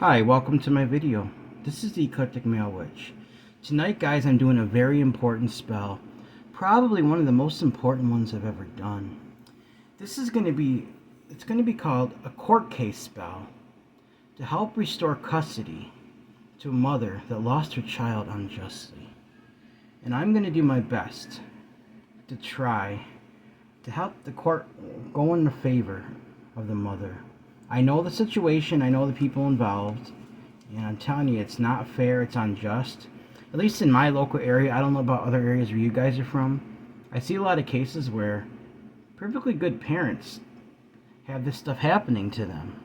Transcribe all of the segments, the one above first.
Hi, welcome to my video. This is the Eclectic Male Witch. Tonight, guys, I'm doing a very important spell. Probably one of the most important ones I've ever done. It's going to be called a court case spell to help restore custody to a mother that lost her child unjustly. And I'm going to do my best to try to help the court go in the favor of the mother. I know the situation, I know the people involved, and I'm telling you, it's not fair, it's unjust. At least in my local area, I don't know about other areas where you guys are from. I see a lot of cases where perfectly good parents have this stuff happening to them.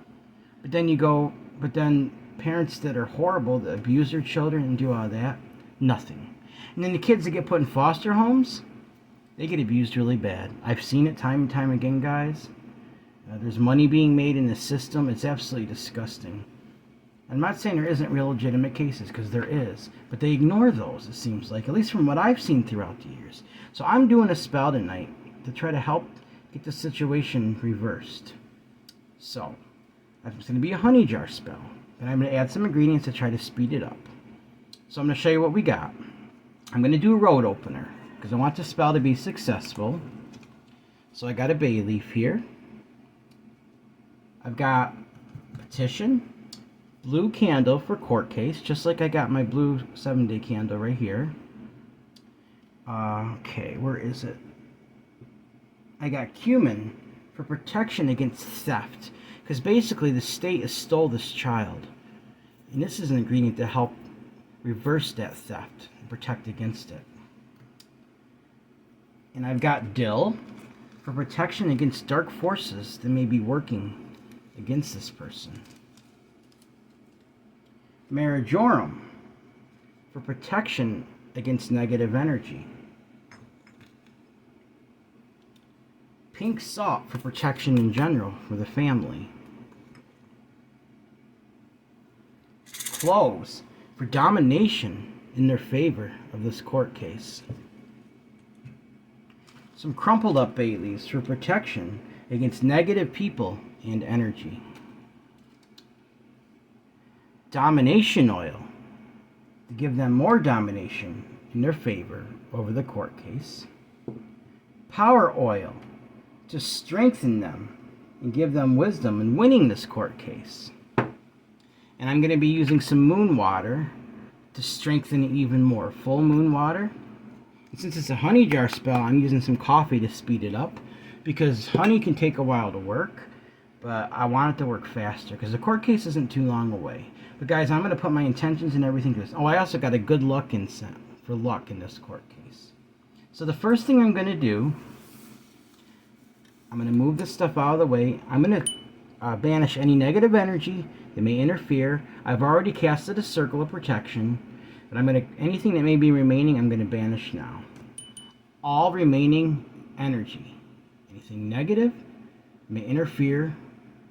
But then parents that are horrible, that abuse their children and do all that, nothing. And then the kids that get put in foster homes, they get abused really bad. I've seen it time and time again, guys. There's money being made in the system. It's absolutely disgusting. I'm not saying there isn't real legitimate cases, because there is. But they ignore those, it seems like, at least from what I've seen throughout the years. So I'm doing a spell tonight to try to help get the situation reversed. So, it's going to be a honey jar spell. And I'm going to add some ingredients to try to speed it up. So I'm going to show you what we got. I'm going to do a road opener, because I want the spell to be successful. So I got a bay leaf here. I've got petition, blue candle for court case, just like I got my blue 7-day candle right here. Okay, where is it? I got cumin for protection against theft, because basically the state has stole this child. And this is an ingredient to help reverse that theft and protect against it. And I've got dill for protection against dark forces that may be working against this person. Marjoram for protection against negative energy. Pink salt for protection in general for the family. Cloves for domination in their favor of this court case. Some crumpled up bay leaves for protection against negative people and energy. Domination oil to give them more domination in their favor over the court case. Power oil to strengthen them and give them wisdom in winning this court case. And I'm going to be using some moon water to strengthen it even more. Full moon water. And since it's a honey jar spell, I'm using some coffee to speed it up, because honey can take a while to work, but I want it to work faster because the court case isn't too long away. But guys, I'm going to put my intentions and everything to this. Oh, I also got a good luck incense for luck in this court case. So the first thing I'm going to do, I'm going to move this stuff out of the way. I'm going to banish any negative energy that may interfere. I've already casted a circle of protection, but anything that may be remaining, I'm going to banish now. All remaining energy, anything negative may interfere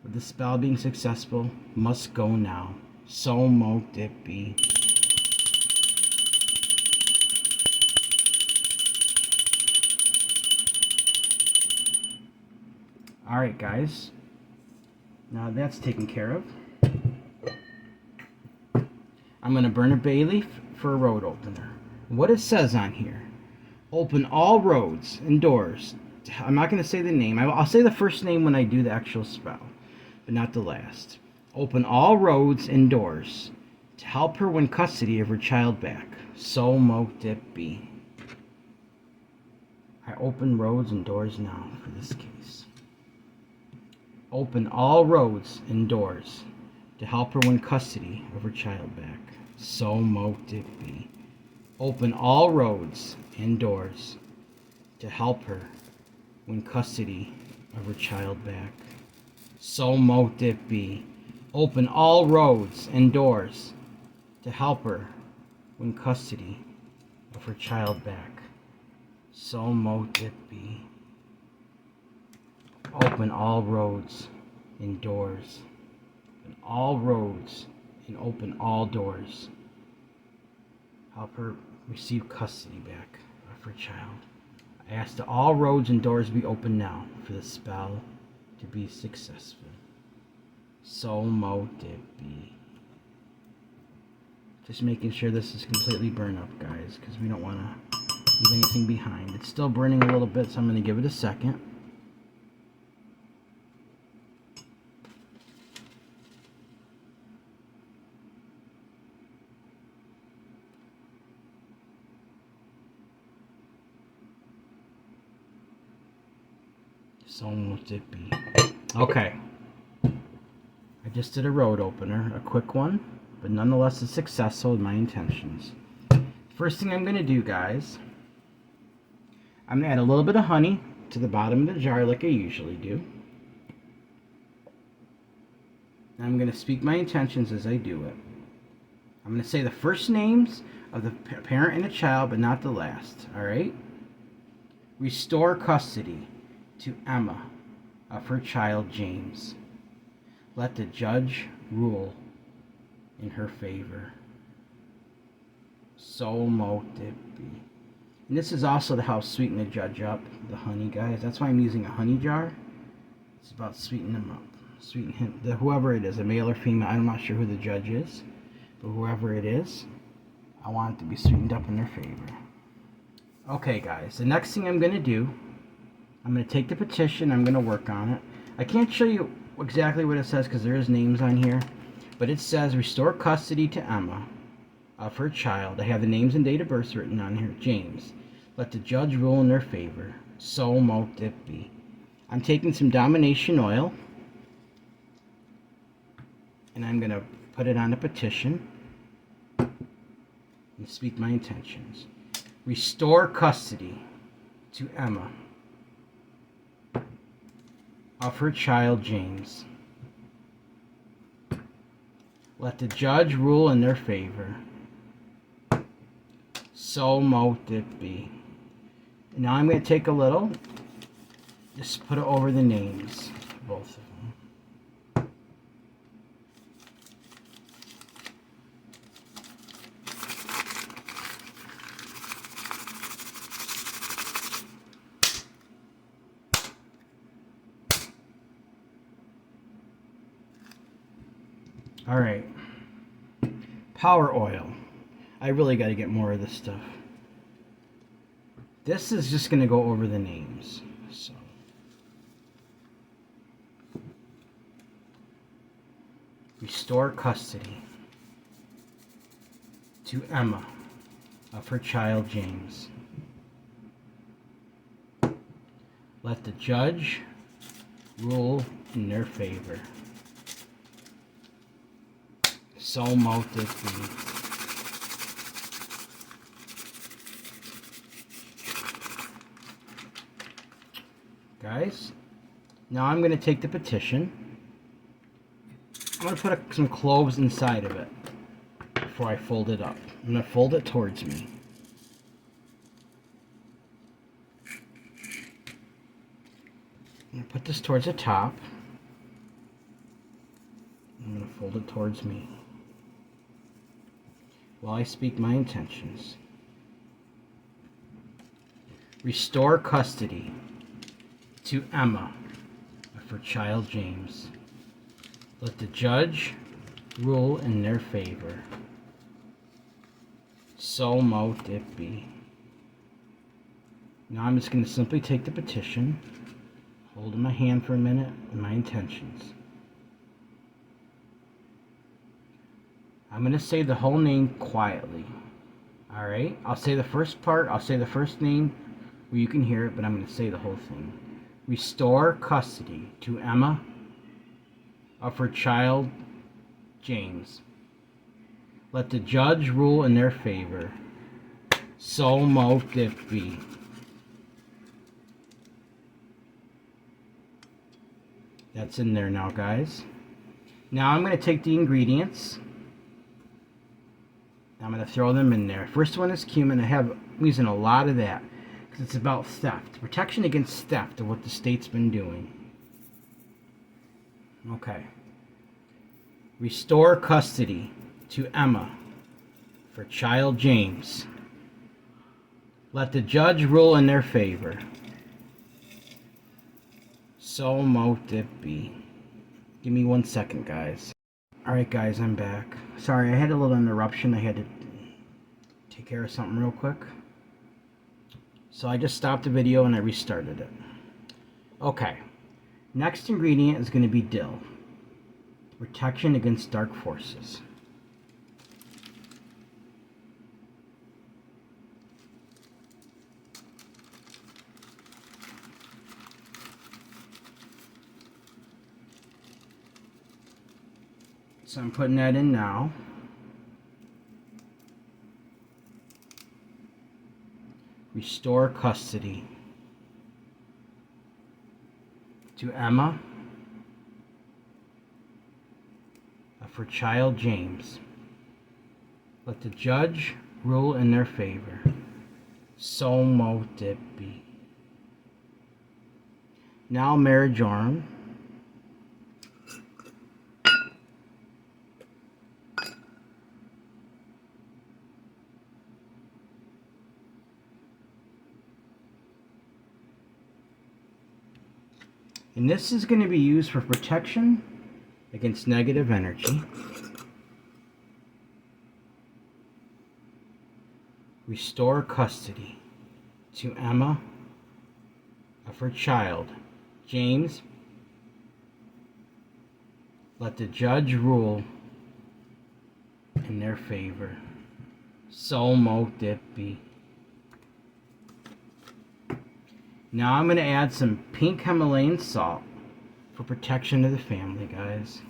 with the spell being successful, must go now. So mote it be. Alright, guys. Now that's taken care of. I'm going to burn a bay leaf for a road opener. What it says on here: open all roads and doors. I'm not going to say the name. I'll say the first name when I do the actual spell, but not the last. Open all roads and doors to help her win custody of her child back. So mote it be. I open roads and doors now for this case. Open all roads and doors to help her win custody of her child back. So mote it be. Open all roads and doors to help her win custody of her child back. So mote it be. Open all roads and doors to help her win custody of her child back. So mote it be. Open all roads and doors. And all roads and open all doors. Help her receive custody back of her child. I ask that all roads and doors be open now for the spell to be successful. So mote it be. Just making sure this is completely burned up, guys, because we don't want to leave anything behind. It's still burning a little bit, so I'm going to give it a second. So much it be. Okay. I just did a road opener, a quick one, but nonetheless a successful with my intentions. First thing I'm going to do, guys, I'm going to add a little bit of honey to the bottom of the jar like I usually do. I'm going to speak my intentions as I do it. I'm going to say the first names of the parent and the child, but not the last, alright? Restore custody to Emma of her child James. Let the judge rule in her favor. So mote it be. And this is also to help sweeten the judge up, the honey, guys. That's why I'm using a honey jar. It's about sweetening them up. Sweeten him, whoever it is, a male or female. I'm not sure who the judge is, but whoever it is, I want it to be sweetened up in their favor. Okay, guys, the next thing I'm going to do, I'm going to take the petition, I'm going to work on it. I can't show you exactly what it says because there is names on here, but it says restore custody to Emma of her child. I have the names and date of birth written on here. James. Let the judge rule in their favor. So mote it be. I'm taking some domination oil, and I'm going to put it on a petition and speak my intentions. Restore custody to Emma of her child James. Let the judge rule in their favor. So mote it be. And now I'm going to take a little, just put it over the names, both of them. All right, power oil. I really got to get more of this stuff. This is just going to go over the names. So, restore custody to Emma of her child James. Let the judge rule in their favor. So mote it be. Guys, now I'm going to take the petition. I'm going to put some cloves inside of it before I fold it up. I'm going to fold it towards me. I'm going to put this towards the top. I'm going to fold it towards me while I speak my intentions. Restore custody to Emma of her child James. Let the judge rule in their favor. So mote it be. Now I'm just going to simply take the petition, hold in my hand for a minute, and my intentions. I'm going to say the whole name quietly. Alright? I'll say the first part, I'll say the first name where you can hear it, but I'm going to say the whole thing. Restore custody to Emma of her child James. Let the judge rule in their favor. So mote it be. That's in there now, guys. Now I'm going to take the ingredients. I'm going to throw them in there. First one is cumin. I'm using a lot of that because it's about theft. Protection against theft of what the state's been doing. Okay. Restore custody to Emma for child James. Let the judge rule in their favor. So mote it be. Give me 1 second, guys. Alright guys, I'm back. Sorry, I had a little interruption. I had to take care of something real quick. So I just stopped the video and I restarted it. Okay. Next ingredient is going to be dill. Protection against dark forces. So I'm putting that in now. Restore custody to Emma of her child James. Let the judge rule in their favor. So mote it be. Now Marijoram. And this is going to be used for protection against negative energy. Restore custody to Emma of her child, James. Let the judge rule in their favor. So mote it be. Now I'm going to add some pink Himalayan salt for protection of the family, guys.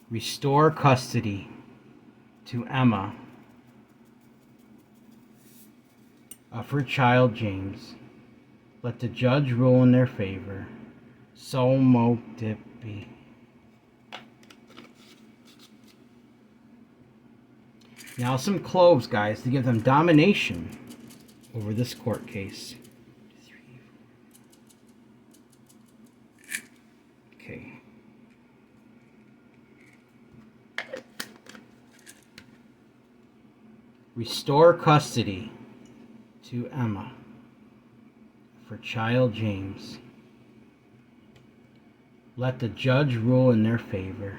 Restore custody to Emma of her child James. Let the judge rule in their favor. So mote it be. Now some cloves, guys, to give them domination over this court case. Okay. Restore custody to Emma for child James. Let the judge rule in their favor.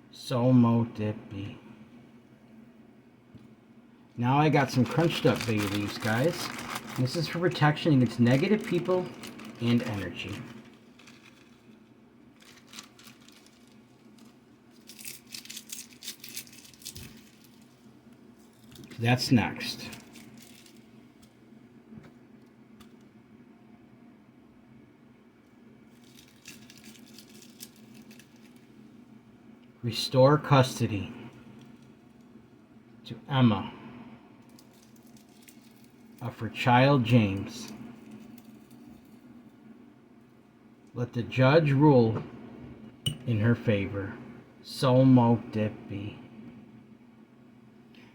So mote it be. Now I got some crunched up bay leaves, guys. This is for protection against negative people and energy. That's next. Restore custody to Emma of her child James. Let the judge rule in her favor. So mote it be.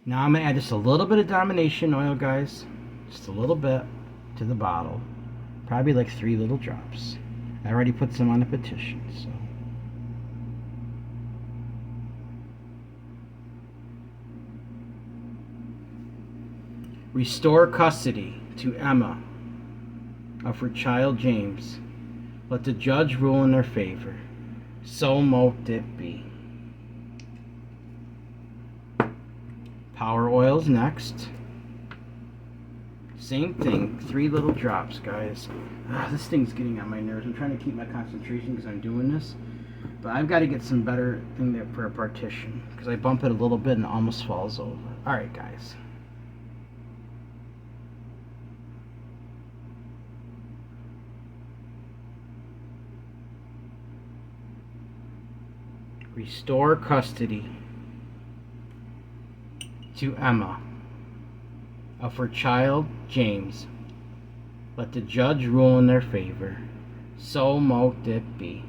Now I'm going to add just a little bit of domination oil, guys. Just a little bit to the bottle. Probably like 3 little drops. I already put some on the petition, so. Restore custody to Emma of her child James. Let the judge rule in their favor. So mote it be. Power oils next. Same thing, 3 little drops, guys. This thing's getting on my nerves. I'm trying to keep my concentration because I'm doing this. But I've got to get some better thing there for a partition because I bump it a little bit and it almost falls over. Alright, guys. Restore custody to Emma of her child James. Let the judge rule in their favor. So mote it be.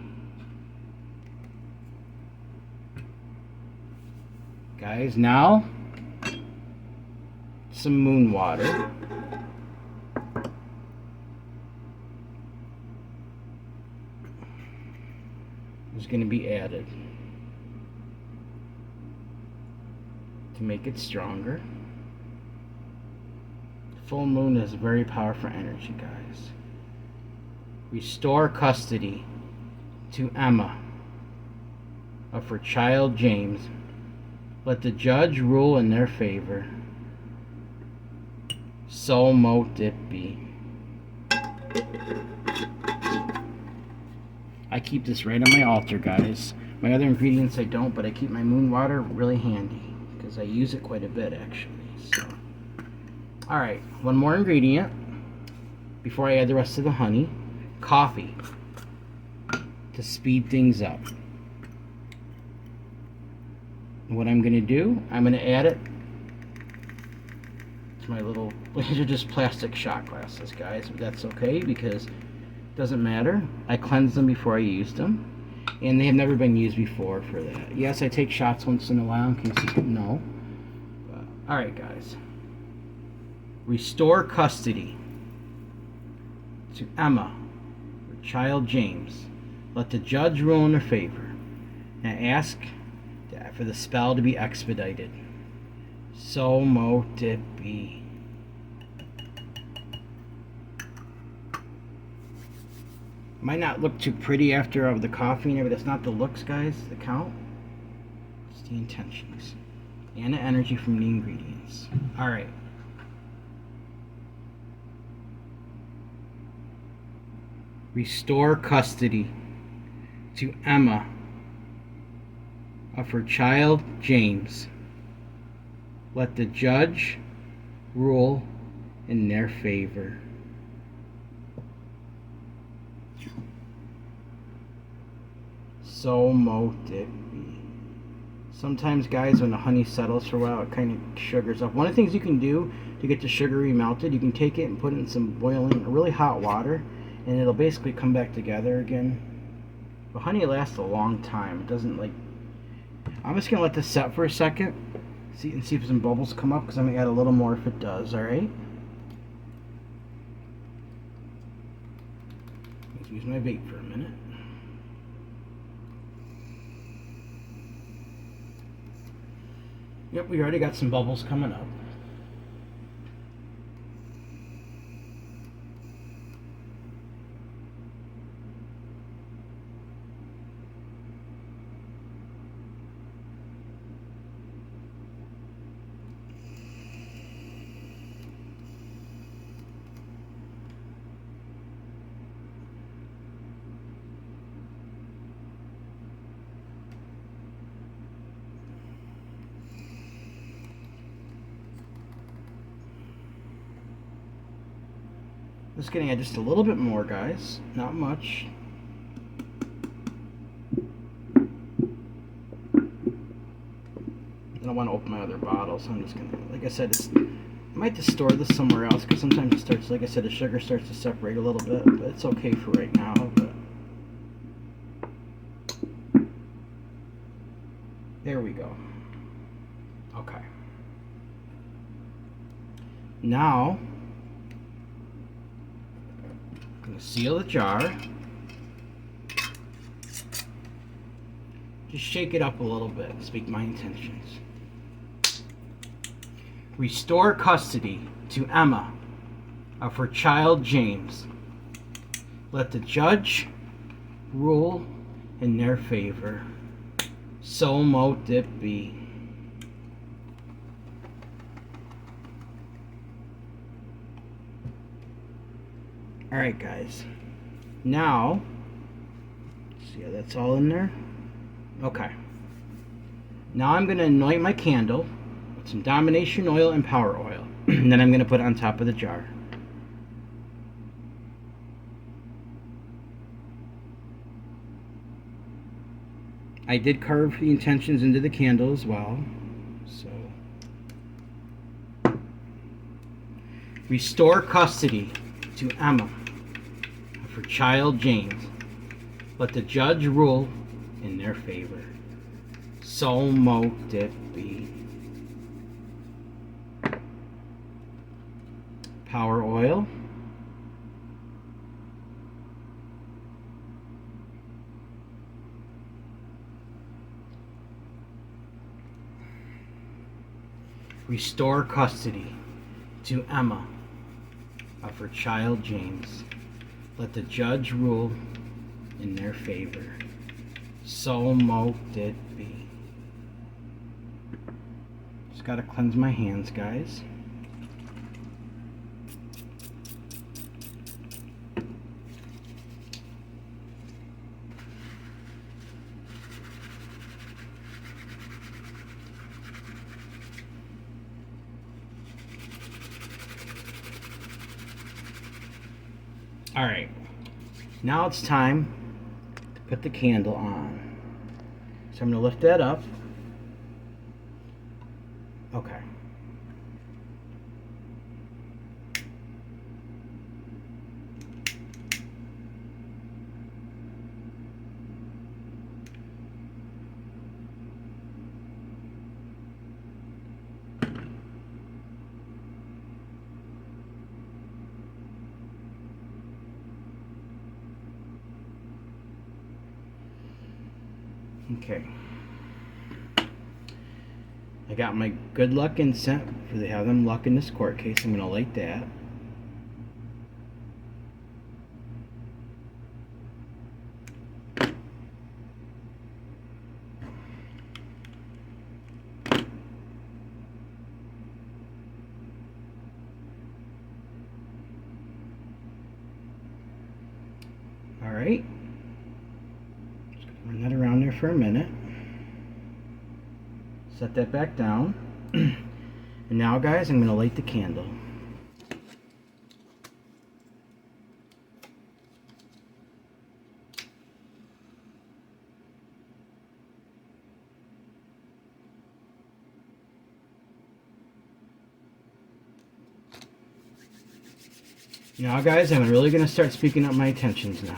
Guys, now some moon water. Is going to be added to make it stronger. Full moon is very powerful energy, guys. Restore custody to Emma of her child James. Let the judge rule in their favor. So mote it be. I keep this right on my altar, guys. My other ingredients I don't, but I keep my moon water really handy because I use it quite a bit actually. So, all right, one more ingredient before I add the rest of the honey. Coffee to speed things up. What I'm going to do, I'm going to add it to my little, these are just plastic shot glasses, guys, but that's okay because it doesn't matter. I cleansed them before I used them, and they have never been used before for that. Yes, I take shots once in a while in case you didn't know. All right, guys. Restore custody to Emma, her child James. Let the judge rule in her favor, and ask for the spell to be expedited. So mote it be. Might not look too pretty after the coffee and everything. That's not the looks, guys, that count. It's the intentions and the energy from the ingredients. All right. Restore custody to Emma of her child James. Let the judge rule in their favor. So mote it be. Sometimes, guys, when the honey settles for a while, it kind of sugars up. One of the things you can do to get the sugar remelted, you can take it and put it in some boiling, really hot water, and it'll basically come back together again. But honey lasts a long time. It doesn't like. I'm just gonna let this set for a second, see if some bubbles come up, because I'm gonna add a little more if it does. All right. Let's use my vape for a minute. Yep, we already got some bubbles coming up. Just gonna add just a little bit more, guys. Not much. I don't want to open my other bottle, so I'm just gonna, like I said, I might just store this somewhere else because sometimes it starts, like I said, the sugar starts to separate a little bit, but it's okay for right now. But there we go. Okay. Now, I'm going to seal the jar. Just shake it up a little bit and speak my intentions. Restore custody to Emma of her child James. Let the judge rule in their favor. So mote it be. Alright, guys. Now, see how that's all in there? Okay. Now I'm going to anoint my candle with some domination oil and power oil. And then I'm going to put it on top of the jar. I did carve the intentions into the candle as well. So, restore custody to Emma of her child James. Let the judge rule in their favor. So mote it be. Power oil. Restore custody to Emma of her child James. Let the judge rule in their favor. So mote it be. Just gotta cleanse my hands, guys. Alright, now it's time to put the candle on. So I'm going to lift that up. Okay. Okay. I got my good luck incense for they have them luck in this court case. I'm going to light that. All right. Run that around there for a minute. Set that back down. And now, guys, I'm going to light the candle. Now, guys, I'm really going to start speaking up my intentions now.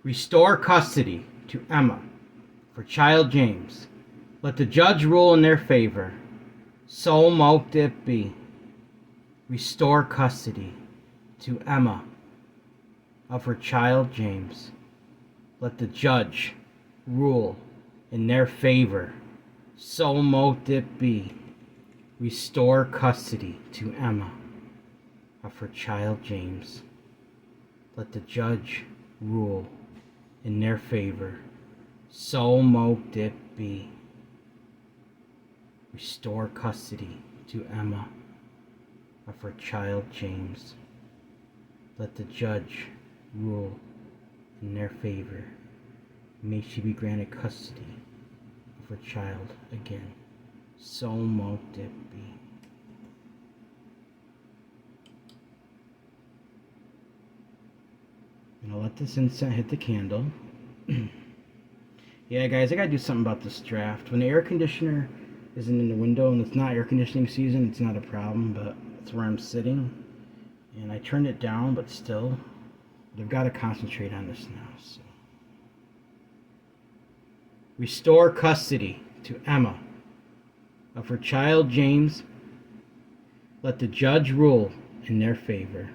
Restore custody to Emma for child James. Let the judge rule in their favor. So mote it be. Restore custody to Emma of her child James. Let the judge rule in their favor. So mote it be. Restore custody to Emma of her child James. Let the judge rule in their favor. So mote it be. Restore custody to Emma of her child James. Let the judge rule in their favor. May she be granted custody of her child again. So mote it be. And I'll let this incense hit the candle. Yeah, guys, I gotta do something about this draft. When the air conditioner isn't in the window and it's not air conditioning season, it's not a problem, but it's where I'm sitting. And I turned it down, but still, I've got to concentrate on this now. So, restore custody to Emma of her child James. Let the judge rule in their favor.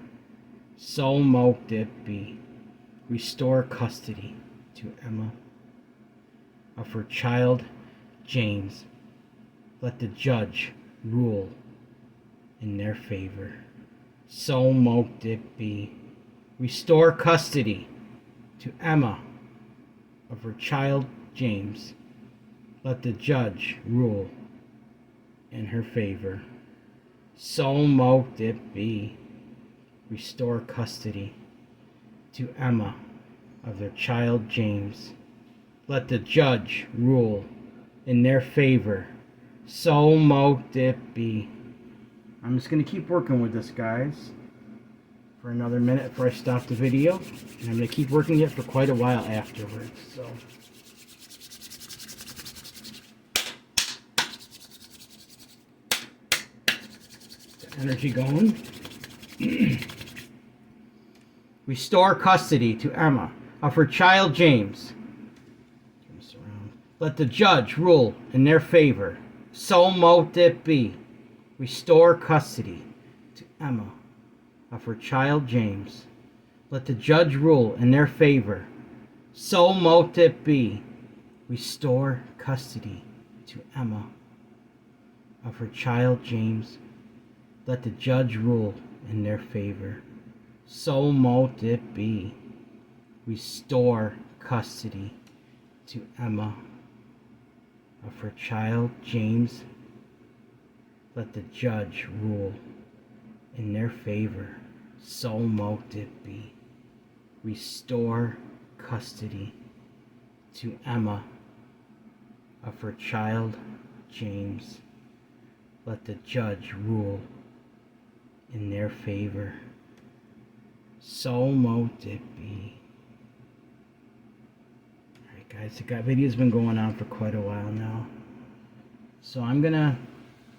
So mote it be. Restore custody to Emma of her child James. Let the judge rule in their favor. So mote it be. Restore custody to Emma of her child James. Let the judge rule in her favor. So mote it be. Restore custody to Emma of their child James. Let the judge rule in their favor. So mote it be. I'm just going to keep working with this, guys, for another minute before I stop the video. And I'm going to keep working it for quite a while afterwards. So, get energy going. Restore custody to Emma of her child James. Let the judge rule in their favor. So mote it be. Restore custody to Emma of her child James. Let the judge rule in their favor. So mote it be. Restore custody to Emma of her child James. Let the judge rule in their favor. So mote it be. Restore custody to Emma of her child James. Let the judge rule in their favor. So mote it be. Restore custody to Emma of her child James. Let the judge rule in their favor. So mote it be. Alright guys, the video's been going on for quite a while now. So I'm gonna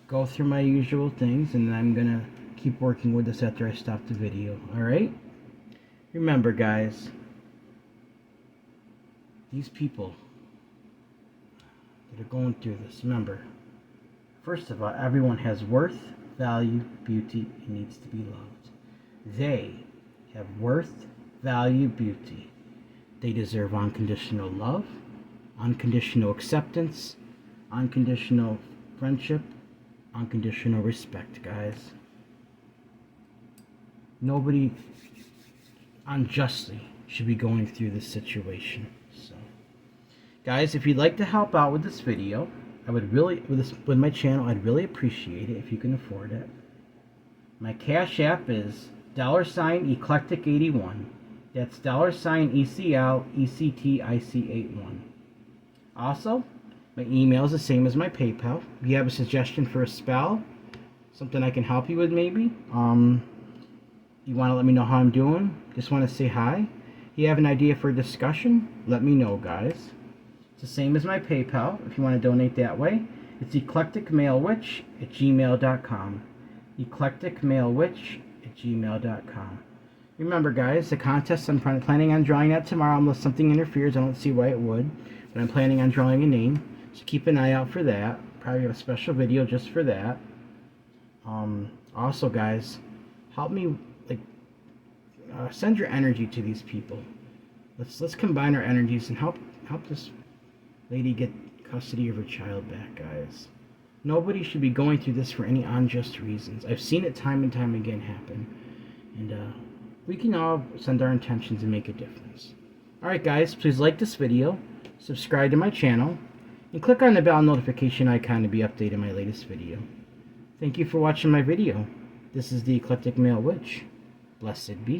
go through my usual things and then I'm gonna keep working with this after I stop the video. Alright? Remember guys, these people that are going through this, remember, first of all, everyone has worth, value, beauty, and needs to be loved. They have worth, value, beauty. They deserve unconditional love, unconditional acceptance, unconditional friendship, unconditional respect, guys. Nobody unjustly should be going through this situation. So, guys, if you'd like to help out with this video, I would really, with my channel, I'd really appreciate it if you can afford it. My Cash App is $eclectic81. That's $ECLECTIC81. Also, my email is the same as my PayPal. If you have a suggestion for a spell, something I can help you with maybe, you want to let me know how I'm doing, just want to say hi, you have an idea for a discussion, let me know, guys. It's the same as my PayPal if you want to donate that way. It's eclecticmalewitch@gmail.com. eclecticmalewitch@gmail.com. Remember, guys, the contest, I'm planning on drawing that tomorrow unless something interferes. I don't see why it would. But I'm planning on drawing a name. So keep an eye out for that. Probably have a special video just for that. Also, guys, help me, send your energy to these people. Let's combine our energies and help this lady get custody of her child back, guys. Nobody should be going through this for any unjust reasons. I've seen it time and time again happen. And we can all send our intentions and make a difference. Alright guys, please like this video, subscribe to my channel, and click on the bell notification icon to be updated my latest video. Thank you for watching my video. This is the Eclectic Male Witch. Blessed be.